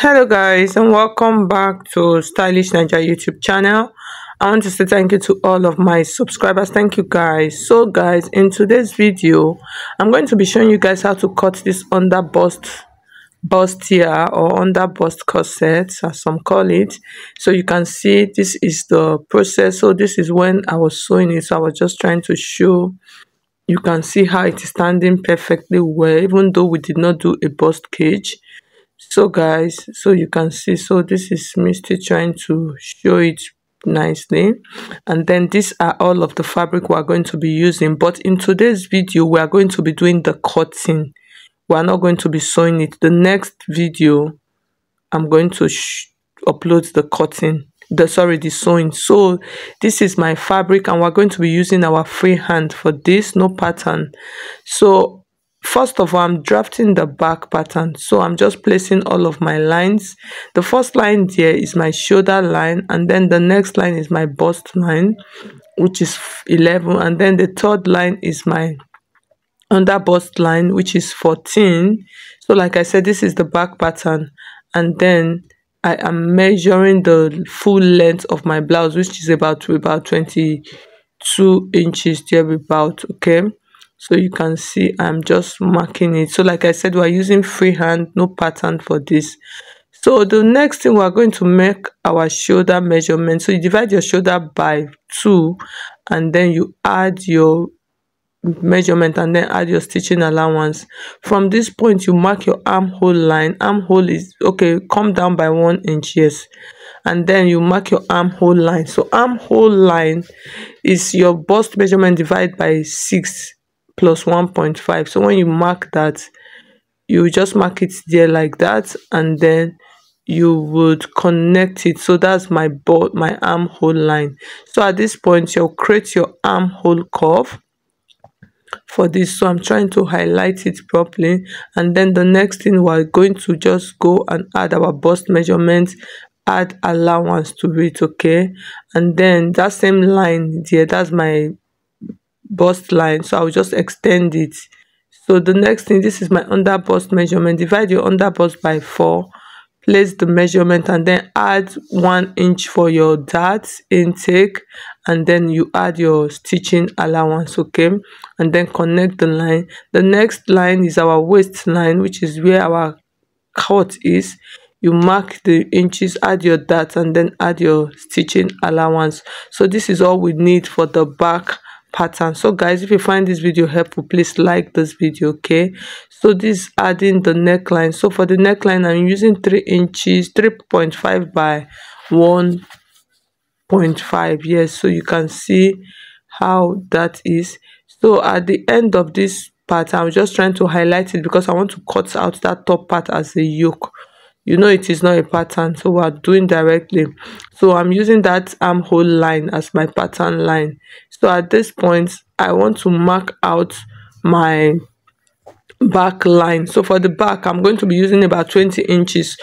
Hello guys and welcome back to Stylish Naija YouTube channel. I want to say thank you to all of my subscribers. Thank you guys. So guys, in today's video I'm going to be showing you guys how to cut this under bustier or under bust corset as some call it. So you can see this is the process. So this is when I was sewing it, so I was just trying to show. You can see how it is standing perfectly well, even though we did not do a bust cage. So guys, so you can see, so this is me still trying to show it nicely, and then these are all of the fabric we are going to be using. But in today's video we are going to be doing the cutting. We are not going to be sewing it. The next video I'm going to upload the cutting, the sewing. So this is my fabric and we're going to be using our freehand for this, no pattern. So first of all, I'm drafting the back pattern. So I'm just placing all of my lines. The first line there is my shoulder line, and then the next line is my bust line, which is 11, and then the third line is my under bust line, which is 14. So like I said, this is the back pattern, and then I am measuring the full length of my blouse, which is about 22 inches there about. Okay, so you can see I'm just marking it. So like I said, we're using freehand, no pattern for this. So the next thing, we're going to make our shoulder measurement. So you divide your shoulder by 2, and then you add your measurement and then add your stitching allowance. From this point you mark your armhole line. Armhole is okay, come down by 1 inch, yes, and then you mark your armhole line. So armhole line is your bust measurement divided by 6 plus 1.5. so when you mark that, you just mark it there like that, and then you would connect it. So that's my armhole line. So at this point you'll create your armhole curve for this. So I'm trying to highlight it properly, and then the next thing, we're going to just go and add our bust measurement, add allowance to it. Okay, and then that same line there, that's my bust line, so I'll just extend it. So the next thing, this is my under bust measurement. Divide your under bust by 4, place the measurement, and then add 1 inch for your dart intake, and then you add your stitching allowance. Okay, and then connect the line. The next line is our waistline, which is where our cut is. You mark the inches, add your dart, and then add your stitching allowance. So this is all we need for the back pattern. So guys, if you find this video helpful, please like this video. Okay, so this adding the neckline. So for the neckline, I'm using 3 inches, 3.5 by 1.5. yes, so you can see how that is. So at the end of this part, I'm just trying to highlight it because I want to cut out that top part as a yoke. You know, it is not a pattern, so we're doing directly. So I'm using that armhole line as my pattern line. So at this point, I want to mark out my back line. So for the back, I'm going to be using about 20 inches.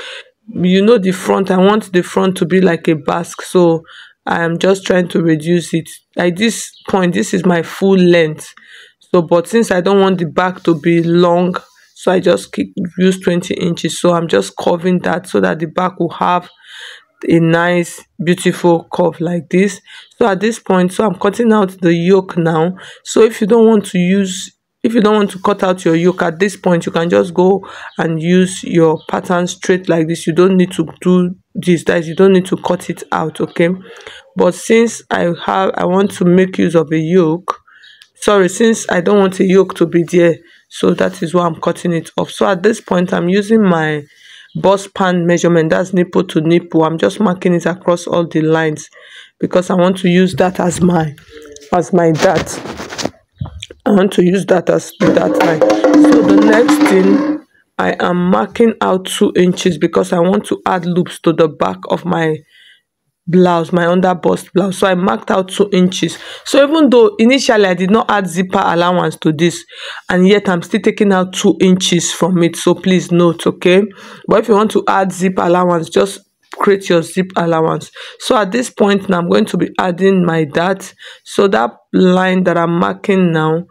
You know, the front, I want the front to be like a basque, so I am just trying to reduce it. At this point, this is my full length. So but since I don't want the back to be long, so I just use 20 inches. So I'm just curving that so that the back will have a nice beautiful curve like this. So at this point, so I'm cutting out the yoke now. So if you don't want to cut out your yoke at this point, you can just go and use your pattern straight like this. You don't need to do this, guys. You don't need to cut it out. Okay, but since I want to make use of a yoke, since I don't want a yoke to be there, so that is why I'm cutting it off. So at this point, I'm using my bust pan measurement, that's nipple to nipple. I'm just marking it across all the lines because I want to use that as my dart. I want to use that as that line. So the next thing, I am marking out 2 inches because I want to add loops to the back of my blouse, my under bust blouse. So I marked out 2 inches. So even though initially I did not add zipper allowance to this, and yet I'm still taking out 2 inches from it. So please note. Okay, but if you want to add zip allowance, just create your zip allowance. So at this point now, I'm going to be adding my dart. So that line that I'm marking now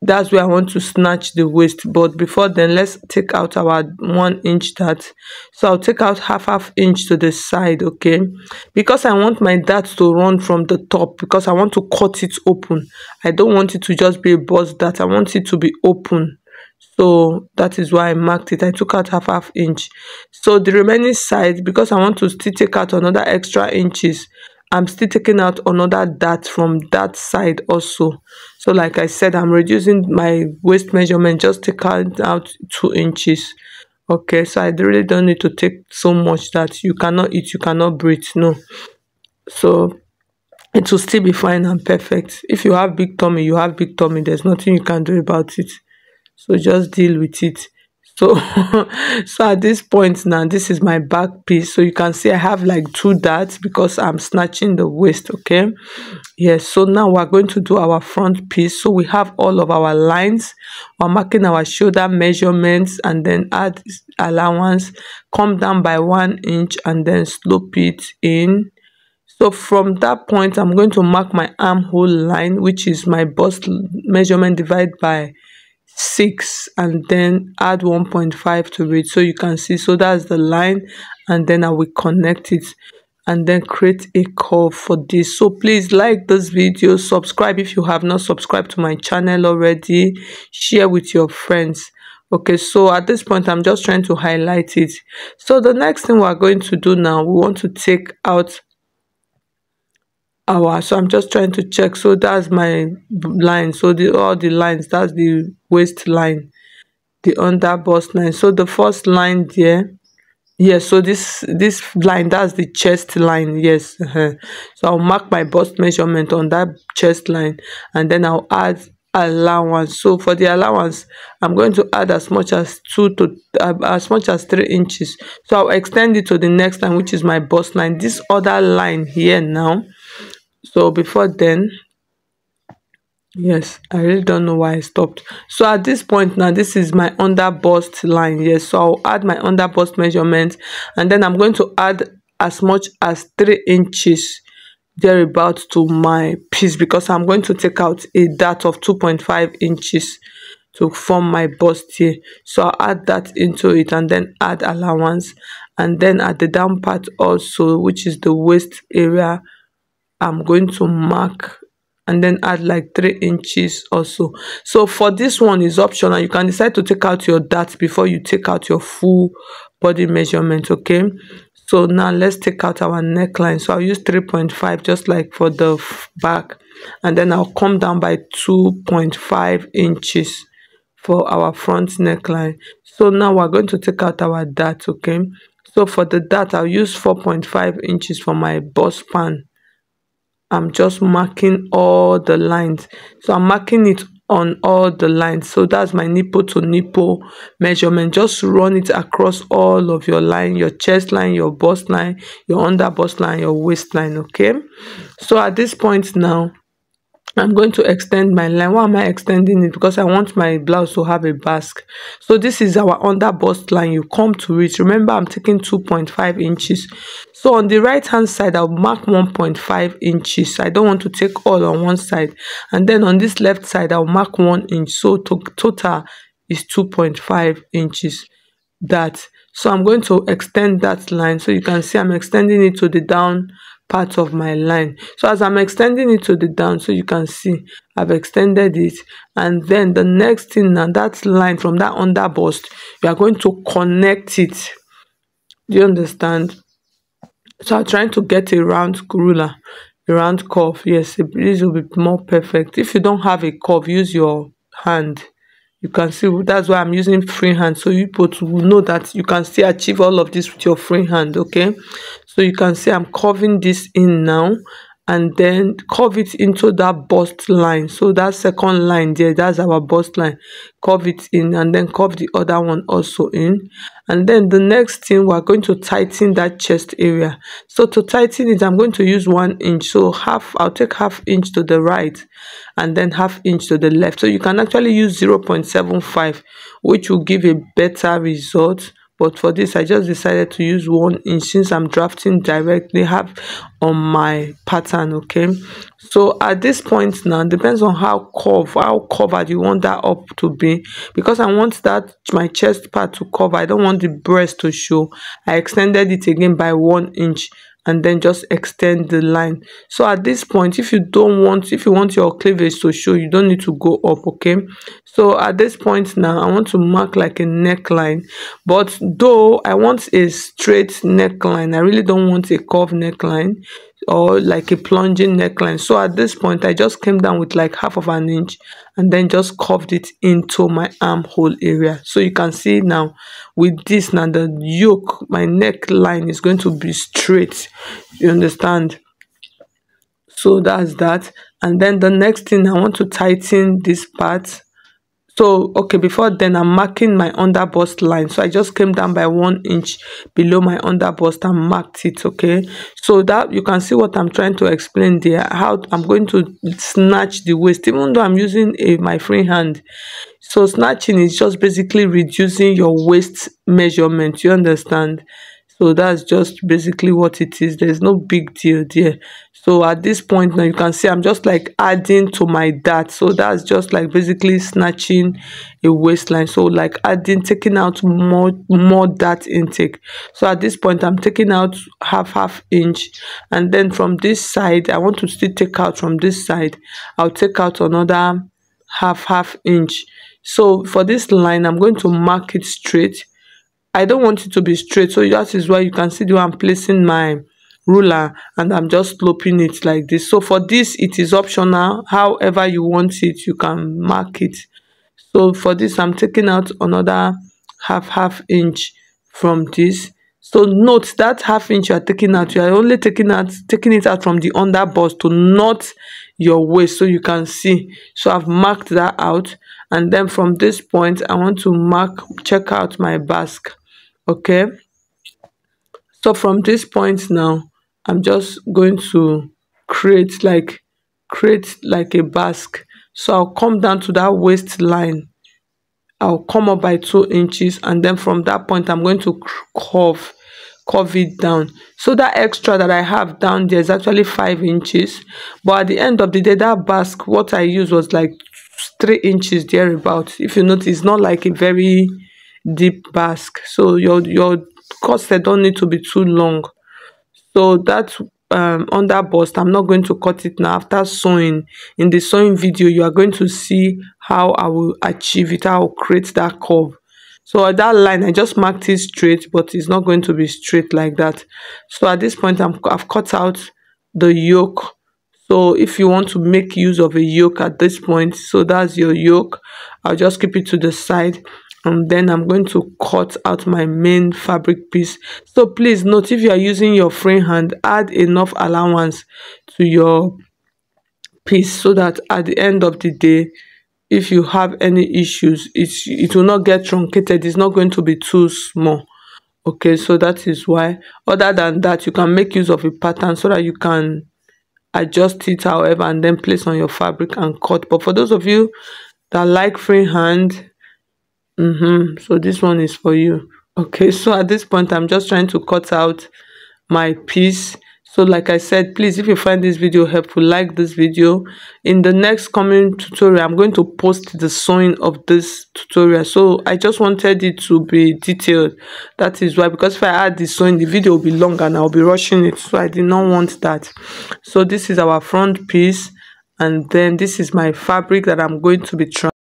that's where I want to snatch the waist. But before then, let's take out our 1 inch dart. So I'll take out half inch to the side, okay, because I want my dart to run from the top, because I want to cut it open. I don't want it to just be a bust dart, I want it to be open. So that is why I marked it. I took out half inch. So the remaining side, because I want to still take out another extra inches, I'm still taking out another dart from that side also. So like I said, I'm reducing my waist measurement, just take out 2 inches. Okay, so I really don't need to take so much that you cannot eat, you cannot breathe, no. So it will still be fine and perfect. If you have big tummy, you have big tummy, there's nothing you can do about it. So just deal with it. So so at this point now, this is my back piece. So you can see I have like 2 darts because I'm snatching the waist, okay. Yes, so now we're going to do our front piece. So we have all of our lines. We're marking our shoulder measurements and then add allowance, come down by 1 inch and then slope it in. So from that point, I'm going to mark my armhole line, which is my bust measurement divided by 6 and then add 1.5 to it. So you can see, so that's the line, and then I will connect it and then create a curve for this. So please like this video, subscribe if you have not subscribed to my channel already, share with your friends. Okay, so at this point I'm just trying to highlight it. So the next thing we're going to do now, we want to take out so I'm just trying to check. So that's my line. So all the lines, that's the waist line, the under bust line. So the first line there, yes, so this line, that's the chest line. Yes, so I'll mark my bust measurement on that chest line and then I'll add allowance. So for the allowance, I'm going to add as much as 3 inches. So I'll extend it to the next line, which is my bust line, this other line here now. So before then, yes, I really don't know why I stopped. So at this point now, this is my under bust line. Yes, so I'll add my under bust measurement and then I'm going to add as much as 3 inches thereabout to my piece, because I'm going to take out a dart of 2.5 inches to form my bust here. So I'll add that into it and then add allowance, and then at the down part also, which is the waist area, I'm going to mark and then add like 3 inches also. So for this one is optional. You can decide to take out your dart before you take out your full body measurement, okay. So now let's take out our neckline. So I'll use 3.5 just like for the back, and then I'll come down by 2.5 inches for our front neckline. So now we're going to take out our dart, okay. So for the dart, I'll use 4.5 inches for my bust span. I'm just marking all the lines. So I'm marking it on all the lines. So that's my nipple to nipple measurement. Just run it across all of your line, your chest line, your bust line, your under bust line, your waistline, okay. So at this point now, I'm going to extend my line. Why am I extending it? Because I want my blouse to have a basque. So this is our under bust line. You come to it. Remember, I'm taking 2.5 inches. So on the right hand side, I'll mark 1.5 inches. I don't want to take all on one side. And then on this left side, I'll mark 1 inch. So total is 2.5 inches. So I'm going to extend that line. So you can see I'm extending it to the down part of my line. So as I'm extending it to the down, so you can see I've extended it, and then the next thing now, that line from that under bust, you are going to connect it. Do you understand? So I'm trying to get a round ruler, a round curve. Yes, this will be more perfect. If you don't have a curve, use your hand. You can see that's why I'm using free hand, so you both will know that you can still achieve all of this with your free hand, okay. So you can see I'm curving this in now, and then curve it into that bust line. So that second line there, that's our bust line. Curve it in and then curve the other one also in. And then the next thing, we're going to tighten that chest area. So to tighten it, I'm going to use 1 inch. So I'll take half inch to the right and then half inch to the left. So you can actually use 0.75, which will give a better result. But for this, I just decided to use 1 inch since I'm drafting directly on my pattern, okay. So at this point now, depends on how covered you want that up to be. Because I want that my chest part to cover, I don't want the breast to show. I extended it again by 1 inch and then just extend the line. So at this point, if you want your cleavage to show, you don't need to go up, okay? So at this point now, I want to mark like a neckline, but though I want a straight neckline, I really don't want a curved neckline or like a plunging neckline. So at this point, I just came down with like 1/2 inch and then just curved it into my armhole area. So you can see now with this, now the yoke, my neckline is going to be straight, you understand? So that's that. And then the next thing, I want to tighten this part. So okay, before then, I'm marking my under bust line. So I just came down by 1 inch below my under bust and marked it, okay? So that you can see what I'm trying to explain there, how I'm going to snatch the waist, even though I'm using my free hand. So snatching is just basically reducing your waist measurement, you understand? So that's just basically what it is. There's no big deal there. So at this point now, you can see I'm just like adding to my dart. So that's just like basically snatching a waistline. So like taking out more dart intake. So at this point, I'm taking out half inch, and then from this side, I want to still take out from this side. I'll take out another half inch. So for this line, I'm going to mark it straight. I don't want it to be straight, so that is why you can see the way I'm placing my ruler and I'm just sloping it like this. So for this, it is optional. However you want it, you can mark it. So for this, I'm taking out another half inch from this. So note that half inch you are taking out, you are only taking it out from the under bust to not your waist, so you can see. So I've marked that out, and then from this point, I want to check out my basque. Okay, so from this point now, I'm just going to create like a basque. So I'll come down to that waistline, I'll come up by 2 inches, and then from that point I'm going to curve it down. So that extra that I have down there is actually 5 inches, but at the end of the day, that basque, what I used was like 3 inches thereabouts. If you notice, it's not like a very deep basque, so your corset don't need to be too long. So that under bust, I'm not going to cut it now. After sewing, in the sewing video, you are going to see how I will achieve it, how I'll create that curve. So at that line, I just marked it straight, but it's not going to be straight like that. So at this point, I've cut out the yoke. So if you want to make use of a yoke at this point, so that's your yoke, I'll just keep it to the side, and then I'm going to cut out my main fabric piece. So please note, if you are using your free hand, add enough allowance to your piece so that at the end of the day, if you have any issues, it will not get truncated. It's not going to be too small. Okay, so that is why. Other than that, you can make use of a pattern so that you can adjust it however and then place on your fabric and cut. But for those of you that like free hand, so this one is for you. Okay, so at this point, I'm just trying to cut out my piece. So like I said, please, if you find this video helpful, like this video. In the next coming tutorial, I'm going to post the sewing of this tutorial. So I just wanted it to be detailed. That is why, because if I add the sewing, the video will be long and I'll be rushing it. So I did not want that. So this is our front piece, and then this is my fabric that I'm going to be trying.